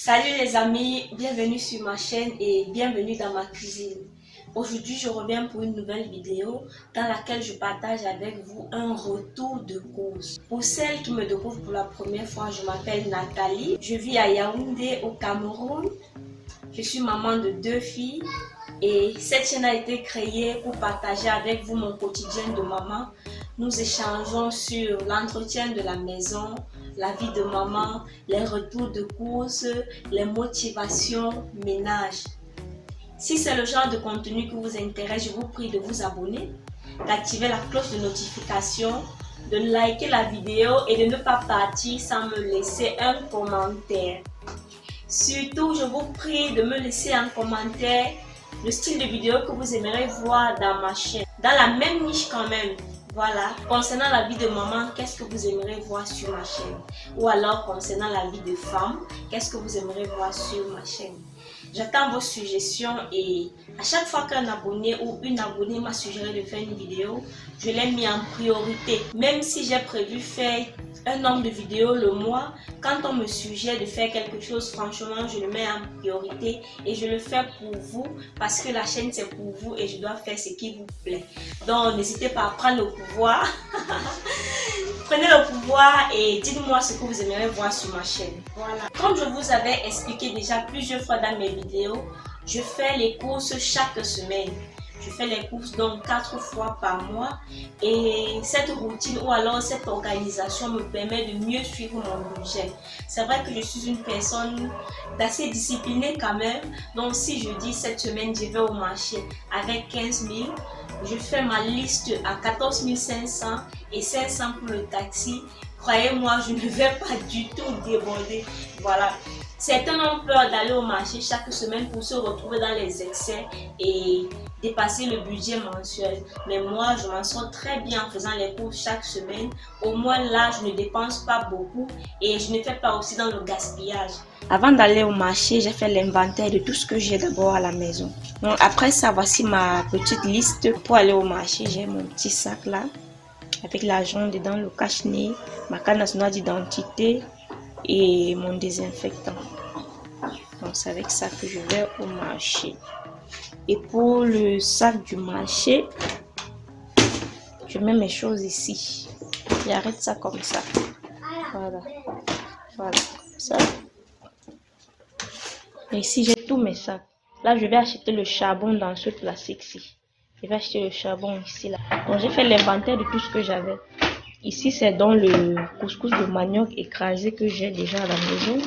Salut les amis, bienvenue sur ma chaîne et bienvenue dans ma cuisine. Aujourd'hui, je reviens pour une nouvelle vidéo dans laquelle je partage avec vous un retour de course. Pour celles qui me découvrent pour la première fois, je m'appelle Nathalie. Je vis à Yaoundé au Cameroun. Je suis maman de 2 filles et cette chaîne a été créée pour partager avec vous mon quotidien de maman. Nous échangeons sur l'entretien de la maison, la vie de maman, les retours de course, les motivations, ménage. Si c'est le genre de contenu qui vous intéresse, je vous prie de vous abonner, d'activer la cloche de notification, de liker la vidéo et de ne pas partir sans me laisser un commentaire. Surtout, je vous prie de me laisser en commentaire le style de vidéo que vous aimeriez voir dans ma chaîne. Dans la même niche quand même. Voilà. Concernant la vie de maman, qu'est-ce que vous aimeriez voir sur ma chaîne? Ou alors concernant la vie de femme, qu'est-ce que vous aimeriez voir sur ma chaîne? J'attends vos suggestions et à chaque fois qu'un abonné ou une abonnée m'a suggéré de faire une vidéo, je l'ai mis en priorité. Même si j'ai prévu faire un nombre de vidéos le mois, quand on me suggère de faire quelque chose, franchement, je le mets en priorité et je le fais pour vous parce que la chaîne c'est pour vous et je dois faire ce qui vous plaît. Donc n'hésitez pas à prendre le pouvoir. Prenez le pouvoir et dites-moi ce que vous aimeriez voir sur ma chaîne. Voilà. Comme je vous avais expliqué déjà plusieurs fois dans mes vidéos, je fais les courses chaque semaine. Je fais les courses donc 4 fois par mois et cette routine ou alors cette organisation me permet de mieux suivre mon budget. C'est vrai que je suis une personne d'assez disciplinée quand même. Donc si je dis cette semaine je vais au marché avec 15 000, je fais ma liste à 14 500 et 500 pour le taxi. Croyez-moi, je ne vais pas du tout déborder. Voilà. Certains ont peur d'aller au marché chaque semaine pour se retrouver dans les excès et dépasser le budget mensuel. Mais moi, je m'en sors très bien en faisant les courses chaque semaine. Au moins là, je ne dépense pas beaucoup et je ne fais pas aussi dans le gaspillage. Avant d'aller au marché, j'ai fait l'inventaire de tout ce que j'ai d'abord à la maison. Donc après ça, voici ma petite liste pour aller au marché. J'ai mon petit sac là avec l'argent dedans, le cache-nez, ma carte nationale d'identité et mon désinfectant. Donc c'est avec ça que je vais au marché. Et pour le sac du marché, je mets mes choses ici. J'arrête ça comme ça. Voilà. Voilà, comme ça. Et ici, j'ai tous mes sacs. Là, je vais acheter le charbon dans ce plastique-ci. Je vais acheter le charbon ici, là. Donc, j'ai fait l'inventaire de tout ce que j'avais. Ici, c'est dans le couscous de manioc écrasé que j'ai déjà à la maison.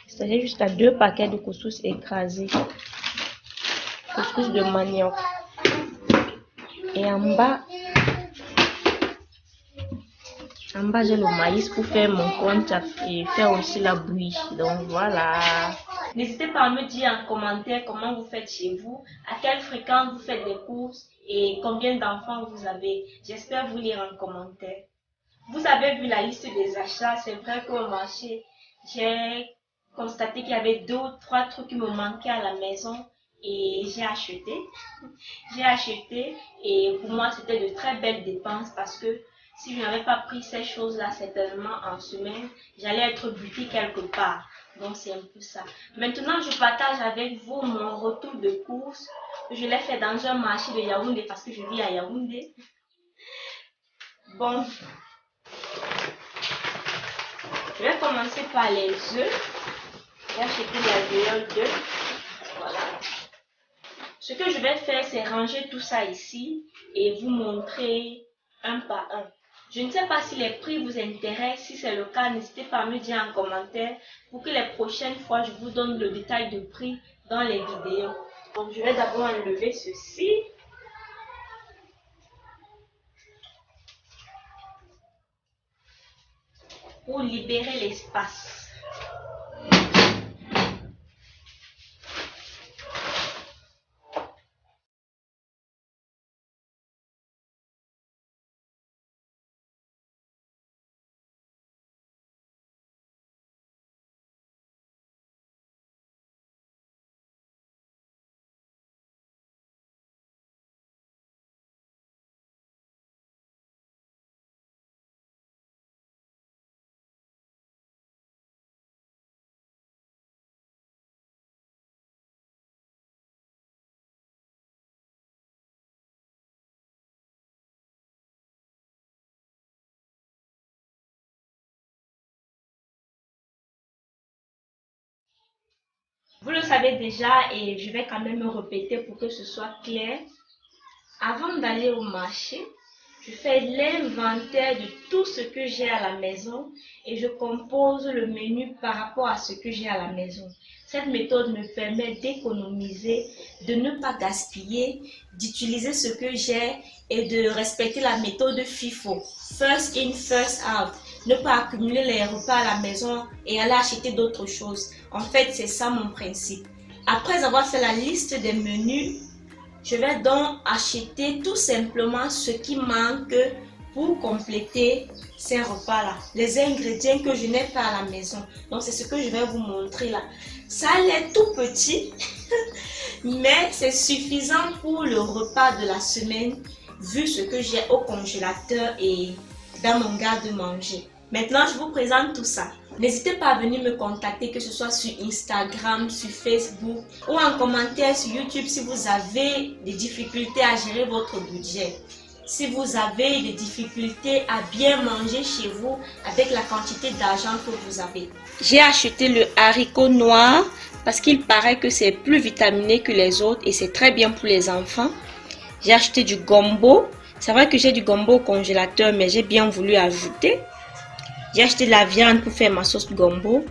C'est jusqu'à 2 paquets de couscous écrasé. Couscous de manioc. Et en bas, j'ai le maïs pour faire mon compte et faire aussi la bouillie. Donc voilà. N'hésitez pas à me dire en commentaire comment vous faites chez vous, à quelle fréquence vous faites des courses et combien d'enfants vous avez. J'espère vous lire en commentaire. Vous avez vu la liste des achats. C'est vrai qu'au marché, j'ai constaté qu'il y avait 2 ou 3 trucs qui me manquaient à la maison et j'ai acheté. J'ai acheté et pour moi c'était de très belles dépenses parce que si je n'avais pas pris ces choses-là certainement en semaine, j'allais être butée quelque part. Donc c'est un peu ça. Maintenant je partage avec vous mon retour de course. Je l'ai fait dans un marché de Yaoundé parce que je vis à Yaoundé. Bon, je vais commencer par les œufs. J'ai acheté la viande d'œufs. Voilà. Ce que je vais faire, c'est ranger tout ça ici et vous montrer un par un. Je ne sais pas si les prix vous intéressent. Si c'est le cas, n'hésitez pas à me dire en commentaire pour que les prochaines fois, je vous donne le détail de prix dans les vidéos. Donc, je vais d'abord enlever ceci. Pour libérer l'espace. Vous le savez déjà et je vais quand même me répéter pour que ce soit clair. Avant d'aller au marché, je fais l'inventaire de tout ce que j'ai à la maison et je compose le menu par rapport à ce que j'ai à la maison. Cette méthode me permet d'économiser, de ne pas gaspiller, d'utiliser ce que j'ai et de respecter la méthode FIFO. First in, first out. Ne pas accumuler les repas à la maison et aller acheter d'autres choses. En fait, c'est ça mon principe. Après avoir fait la liste des menus, je vais donc acheter tout simplement ce qui manque pour compléter ces repas-là. Les ingrédients que je n'ai pas à la maison. Donc, c'est ce que je vais vous montrer là. Ça a l'air tout petit, mais c'est suffisant pour le repas de la semaine, vu ce que j'ai au congélateur et dans mon garde-manger. Maintenant, je vous présente tout ça. N'hésitez pas à venir me contacter, que ce soit sur Instagram, sur Facebook ou en commentaire sur YouTube si vous avez des difficultés à gérer votre budget. Si vous avez des difficultés à bien manger chez vous avec la quantité d'argent que vous avez. J'ai acheté le haricot noir parce qu'il paraît que c'est plus vitaminé que les autres et c'est très bien pour les enfants. J'ai acheté du gombo. C'est vrai que j'ai du gombo au congélateur, mais j'ai bien voulu ajouter. J'ai acheté de la viande pour faire ma sauce gombo.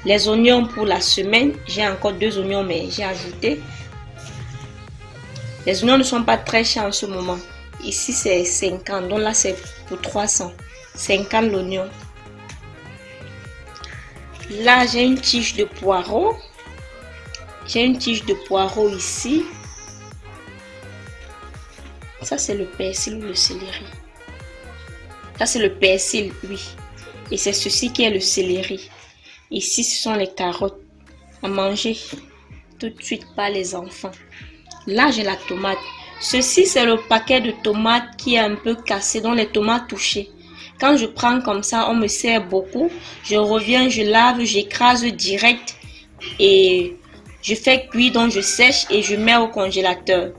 Les oignons pour la semaine. J'ai encore 2 oignons, mais j'ai ajouté. Les oignons ne sont pas très chers en ce moment. Ici, c'est 50. Donc là, c'est pour 300. 50 l'oignon. Là, j'ai une tige de poireau. J'ai une tige de poireau ici. Ça, c'est le persil ou le céleri. Ça, c'est le persil, oui. Et c'est ceci qui est le céleri. Ici, ce sont les carottes à manger tout de suite par les enfants. Là, j'ai la tomate. Ceci, c'est le paquet de tomates qui est un peu cassé, donc les tomates touchées. Quand je prends comme ça, on me sert beaucoup. Je reviens, je lave, j'écrase direct et je fais cuire, donc je sèche et je mets au congélateur.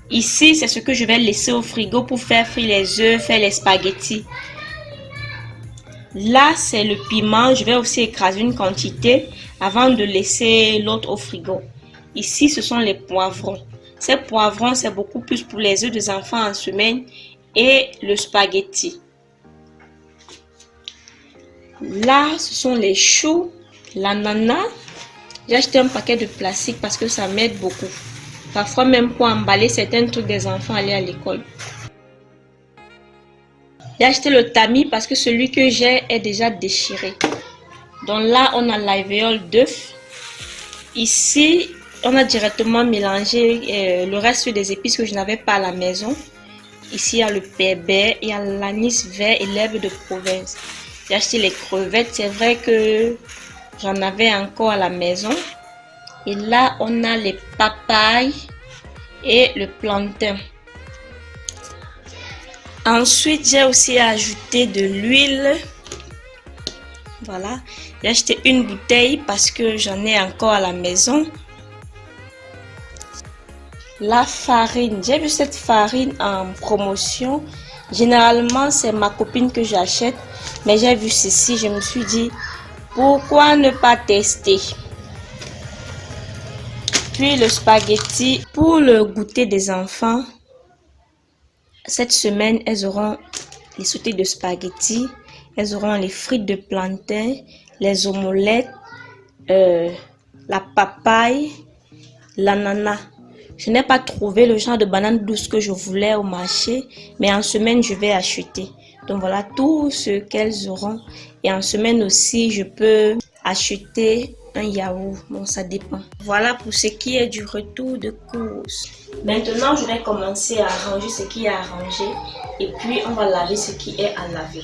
Ici, c'est ce que je vais laisser au frigo pour faire frire les œufs, faire les spaghettis. Là, c'est le piment. Je vais aussi écraser une quantité avant de laisser l'autre au frigo. Ici, ce sont les poivrons. Ces poivrons, c'est beaucoup plus pour les œufs des enfants en semaine et le spaghetti. Là, ce sont les choux, l'ananas. J'ai acheté un paquet de plastique parce que ça m'aide beaucoup. Parfois même pour emballer certains trucs des enfants aller à l'école. J'ai acheté le tamis parce que celui que j'ai est déjà déchiré. Donc là, on a l'alvéole d'œuf. Ici, on a directement mélangé le reste des épices que je n'avais pas à la maison. Ici, il y a le pépère, il y a l'anis vert et l'herbe de province. J'ai acheté les crevettes. C'est vrai que j'en avais encore à la maison. Et là, on a les papayes et le plantain. Ensuite, j'ai aussi ajouté de l'huile. Voilà. J'ai acheté une bouteille parce que j'en ai encore à la maison. La farine. J'ai vu cette farine en promotion. Généralement, c'est ma copine que j'achète. Mais j'ai vu ceci. Je me suis dit, pourquoi ne pas tester? Puis le spaghetti. Pour le goûter des enfants, cette semaine, elles auront les sautés de spaghetti. Elles auront les frites de plantain, les omelettes, la papaye, l'ananas. Je n'ai pas trouvé le genre de banane douce que je voulais au marché, mais en semaine, je vais acheter. Donc voilà tout ce qu'elles auront. Et en semaine aussi, je peux acheter un yaourt. Bon, ça dépend. Voilà pour ce qui est du retour de course. Maintenant, je vais commencer à ranger ce qui est à ranger. Et puis, on va laver ce qui est à laver.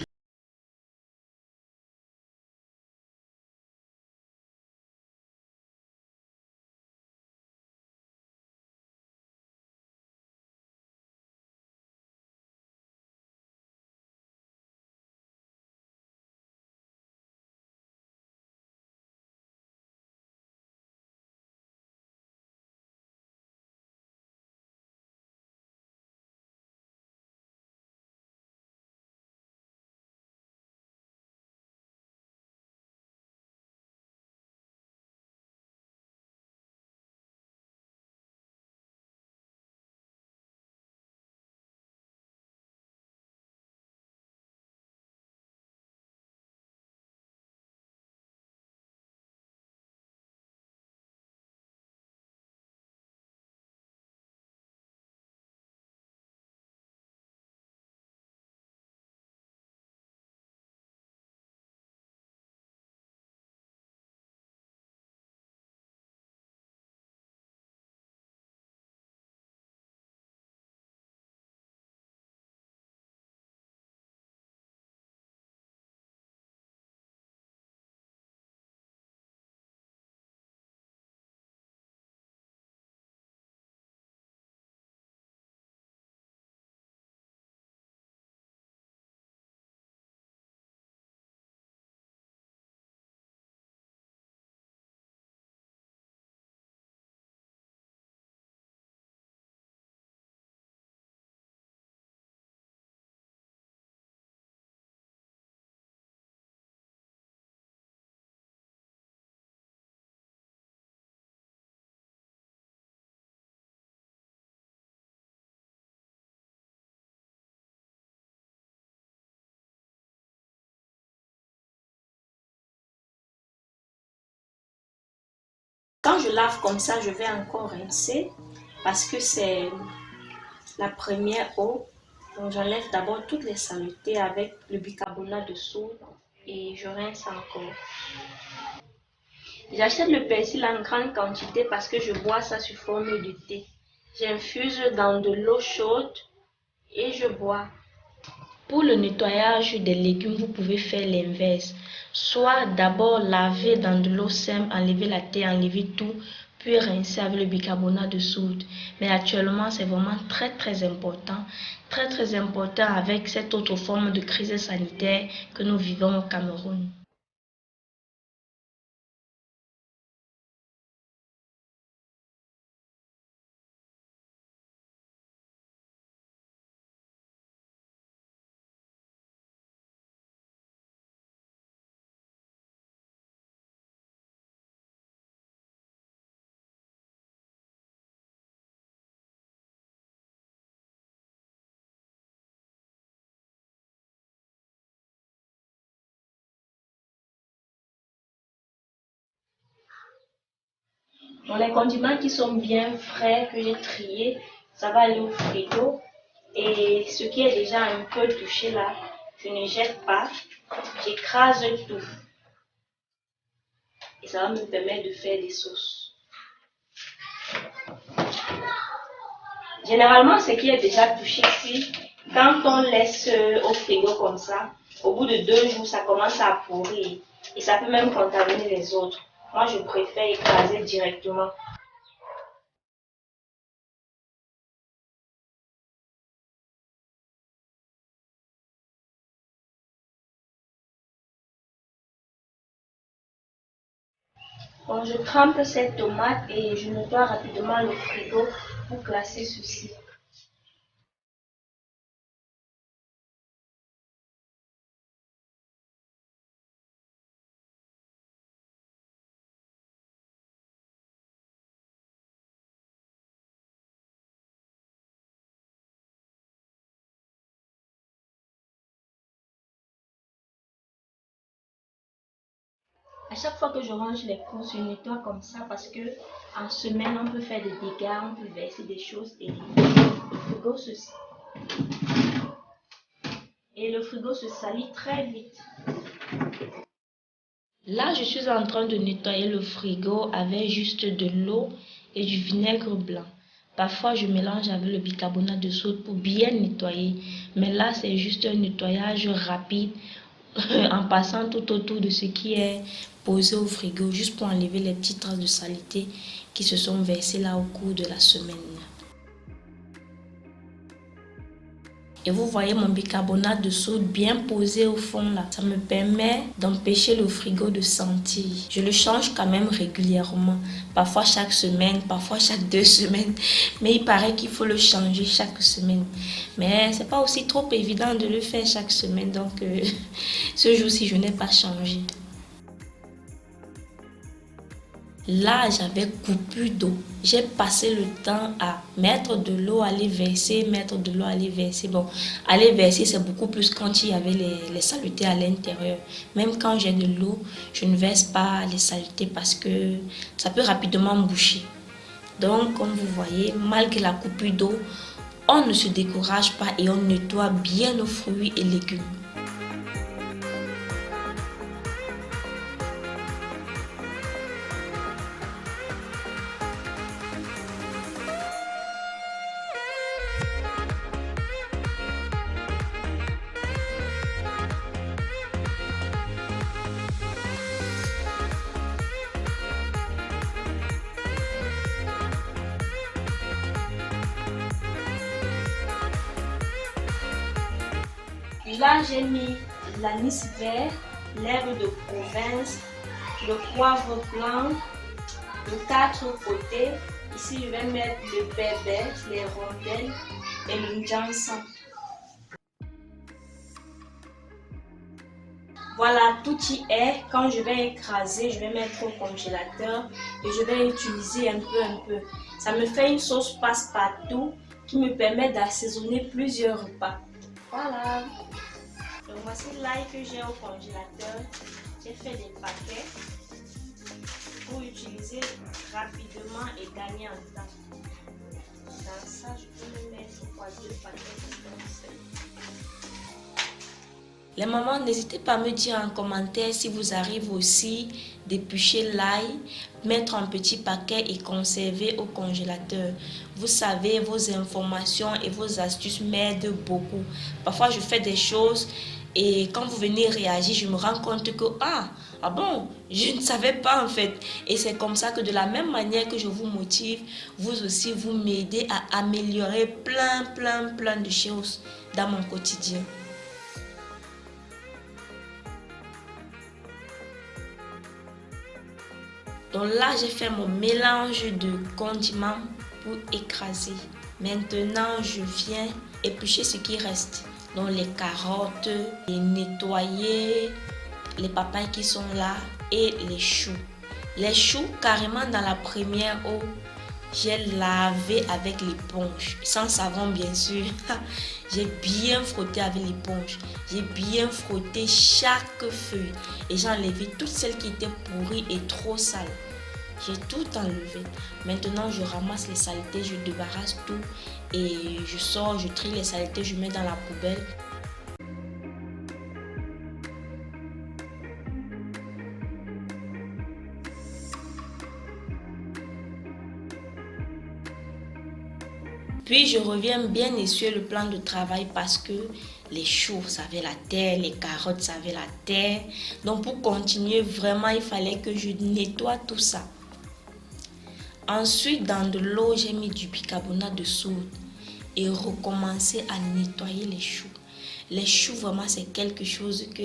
Quand je lave comme ça, je vais encore rincer parce que c'est la première eau. Donc j'enlève d'abord toutes les saletés avec le bicarbonate de soude et je rince encore. J'achète le persil en grande quantité parce que je bois ça sous forme de thé. J'infuse dans de l'eau chaude et je bois. Pour le nettoyage des légumes, vous pouvez faire l'inverse. Soit d'abord laver dans de l'eau simple, enlever la terre, enlever tout, puis rincer avec le bicarbonate de soude. Mais actuellement, c'est vraiment très important. Très important avec cette autre forme de crise sanitaire que nous vivons au Cameroun. Bon, les condiments qui sont bien frais, que j'ai triés, ça va aller au frigo. Et ce qui est déjà un peu touché là, je ne jette pas, j'écrase tout. Et ça va me permettre de faire des sauces. Généralement, ce qui est déjà touché ici, quand on laisse au frigo comme ça, au bout de 2 jours, ça commence à pourrir. Et ça peut même contaminer les autres. Moi, je préfère écraser directement. Bon, je trempe cette tomate et je nettoie rapidement le frigo pour classer ceci. À chaque fois que je range les courses, je nettoie comme ça parce que en semaine, on peut faire des dégâts, on peut verser des choses et le frigo se salit très vite. Là, je suis en train de nettoyer le frigo avec juste de l'eau et du vinaigre blanc. Parfois, je mélange avec le bicarbonate de soude pour bien nettoyer. Mais là, c'est juste un nettoyage rapide en passant tout autour de ce qui est posé au frigo, juste pour enlever les petites traces de saleté qui se sont versées là au cours de la semaine. Et vous voyez mon bicarbonate de soude bien posé au fond là. Ça me permet d'empêcher le frigo de sentir. Je le change quand même régulièrement. Parfois chaque semaine, parfois chaque 2 semaines. Mais il paraît qu'il faut le changer chaque semaine. Mais c'est pas aussi trop évident de le faire chaque semaine. Donc ce jour-ci, je n'ai pas changé. Là, j'avais coupure d'eau. J'ai passé le temps à mettre de l'eau, aller verser, mettre de l'eau, aller verser. Bon, aller verser, c'est beaucoup plus quand il y avait les saletés à l'intérieur. Même quand j'ai de l'eau, je ne verse pas les saletés parce que ça peut rapidement boucher. Donc, comme vous voyez, malgré la coupure d'eau, on ne se décourage pas et on nettoie bien nos fruits et légumes. Là, j'ai mis l'anis vert, l'herbe de province, le poivre blanc de 4 côtés. Ici, je vais mettre le bébé, les rondelles et le jansan. Voilà, tout y est. Quand je vais écraser, je vais mettre au congélateur et je vais utiliser un peu. Ça me fait une sauce passe-partout qui me permet d'assaisonner plusieurs repas. Voilà. Donc voici l'ail que j'ai au congélateur. J'ai fait des paquets. pour utiliser rapidement et gagner en temps. Dans ça, je peux me mettre quoi, 2 paquets de sel. Les mamans, n'hésitez pas à me dire en commentaire si vous arrivez aussi d'éplucher l'ail, mettre en petits paquets et conserver au congélateur. Vous savez, vos informations et vos astuces m'aident beaucoup. Parfois, je fais des choses et quand vous venez réagir, je me rends compte que, ah bon, je ne savais pas en fait. Et c'est comme ça que de la même manière que je vous motive, vous aussi, vous m'aidez à améliorer plein de choses dans mon quotidien. Donc là, j'ai fait mon mélange de condiments pour écraser. Maintenant, je viens éplucher ce qui reste. Donc les carottes, les nettoyer, les papayes qui sont là et les choux. Les choux, carrément dans la première eau, j'ai lavé avec l'éponge, sans savon bien sûr. J'ai bien frotté avec l'éponge. J'ai bien frotté chaque feuille et j'ai enlevé toutes celles qui étaient pourries et trop sales. J'ai tout enlevé. Maintenant, je ramasse les saletés, je débarrasse tout et je sors, je trie les saletés, je mets dans la poubelle. Puis je reviens bien essuyer le plan de travail parce que les choux, ça avait la terre, les carottes, ça avait la terre. Donc pour continuer, vraiment, il fallait que je nettoie tout ça. Ensuite, dans de l'eau, j'ai mis du bicarbonate de soude et recommencer à nettoyer les choux. Les choux, vraiment, c'est quelque chose que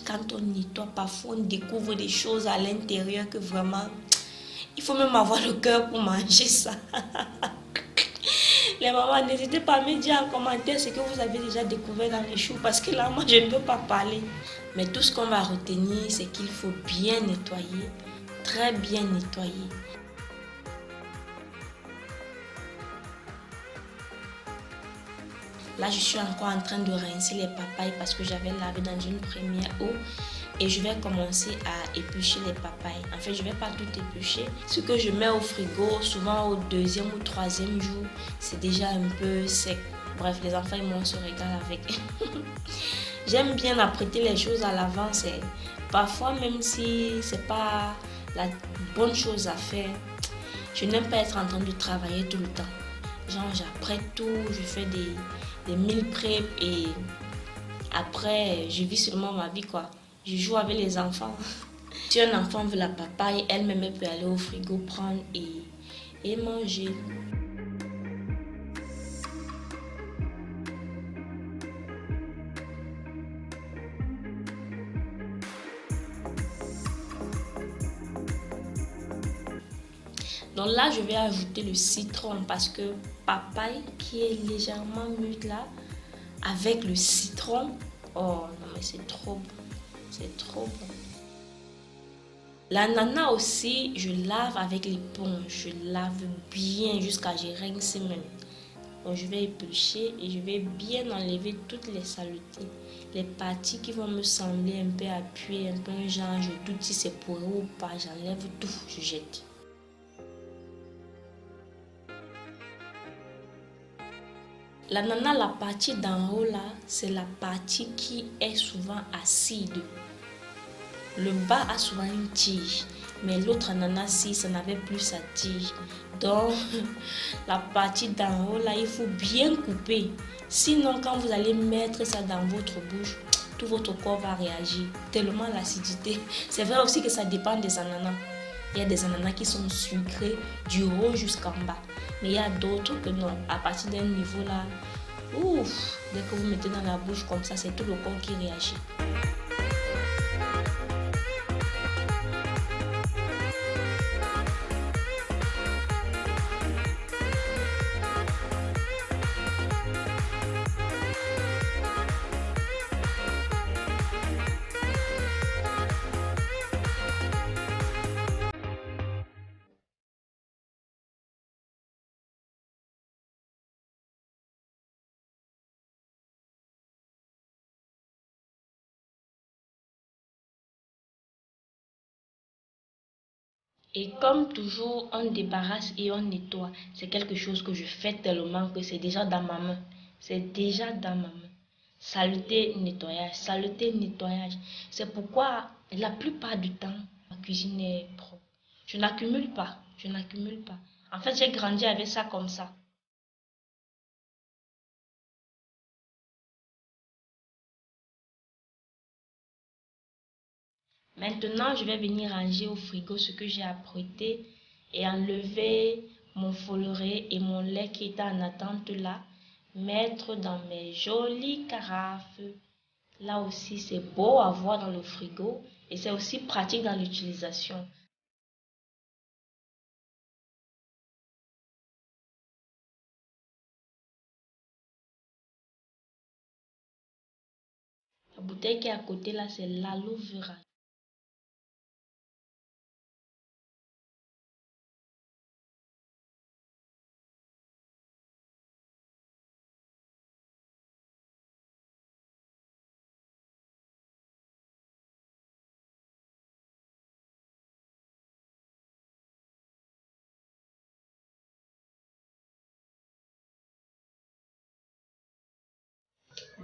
quand on nettoie, parfois on découvre des choses à l'intérieur que vraiment, il faut même avoir le cœur pour manger ça. Les mamans, n'hésitez pas à me dire en commentaire ce que vous avez déjà découvert dans les choux parce que là, moi, je ne peux pas parler. Mais tout ce qu'on va retenir, c'est qu'il faut bien nettoyer, très bien nettoyer. Là, je suis encore en train de rincer les papayes parce que j'avais lavé dans une première eau. Et je vais commencer à éplucher les papayes. En fait, je ne vais pas tout éplucher. Ce que je mets au frigo, souvent au 2e ou 3e jour, c'est déjà un peu sec. Bref, les enfants, ils se régalent avec. J'aime bien apprêter les choses à l'avance. Parfois, même si ce n'est pas la bonne chose à faire, je n'aime pas être en train de travailler tout le temps. Genre, j'apprête tout, je fais des meal prep et après, je vis seulement ma vie, quoi. Je joue avec les enfants. Si un enfant veut la papaye, elle-même peut aller au frigo prendre et manger. Donc là, je vais ajouter le citron parce que papaye qui est légèrement mûre là, avec le citron, oh non mais c'est trop bon, c'est trop bon. L'ananas aussi, je lave avec l'éponge, je lave bien jusqu'à je rince même. Donc je vais éplucher et je vais bien enlever toutes les saletés. Les parties qui vont me sembler un peu appuyées, un peu genre, je doute si c'est pourri ou pas, j'enlève tout, je jette. L'ananas, la partie d'en haut là, c'est la partie qui est souvent acide. Le bas a souvent une tige, mais l'autre ananas, si ça n'avait plus sa tige. Donc, la partie d'en haut là, il faut bien couper. Sinon, quand vous allez mettre ça dans votre bouche, tout votre corps va réagir. Tellement l'acidité. C'est vrai aussi que ça dépend des ananas. Il y a des ananas qui sont sucrés du haut jusqu'en bas. Mais il y a d'autres que non. À partir d'un niveau là, ouf, dès que vous mettez dans la bouche comme ça, c'est tout le corps qui réagit. Et comme toujours, on débarrasse et on nettoie. C'est quelque chose que je fais tellement que c'est déjà dans ma main. C'est déjà dans ma main. Saleté, nettoyage, saleté, nettoyage. C'est pourquoi la plupart du temps, ma cuisine est propre. Je n'accumule pas, je n'accumule pas. En fait, j'ai grandi avec ça comme ça. Maintenant, je vais venir ranger au frigo ce que j'ai apprêté et enlever mon foleret et mon lait qui était en attente là, mettre dans mes jolies carafes. Là aussi, c'est beau à voir dans le frigo et c'est aussi pratique dans l'utilisation. La bouteille qui est à côté là, c'est l'aloe vera.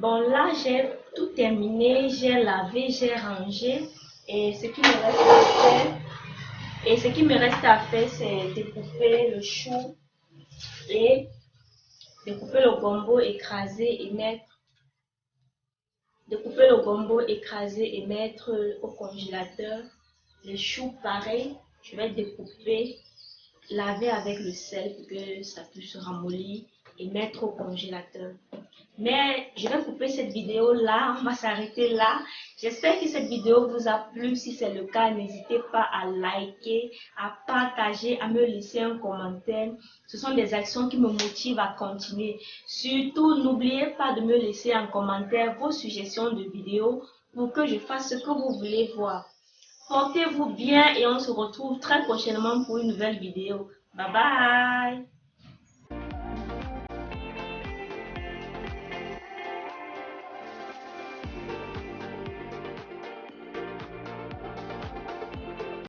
Bon, là, j'ai tout terminé, j'ai lavé, j'ai rangé et ce qui me reste à faire, c'est découper le chou et découper le gombo écrasé et mettre, découper le gombo écrasé et mettre au congélateur. Les choux, pareil, je vais découper, laver avec le sel pour que ça puisse se ramollir et mettre au congélateur. Mais je vais couper cette vidéo là, on va s'arrêter là. J'espère que cette vidéo vous a plu. Si c'est le cas, n'hésitez pas à liker, à partager, à me laisser un commentaire. Ce sont des actions qui me motivent à continuer. Surtout, n'oubliez pas de me laisser en commentaire vos suggestions de vidéos pour que je fasse ce que vous voulez voir. Portez-vous bien et on se retrouve très prochainement pour une nouvelle vidéo. Bye bye!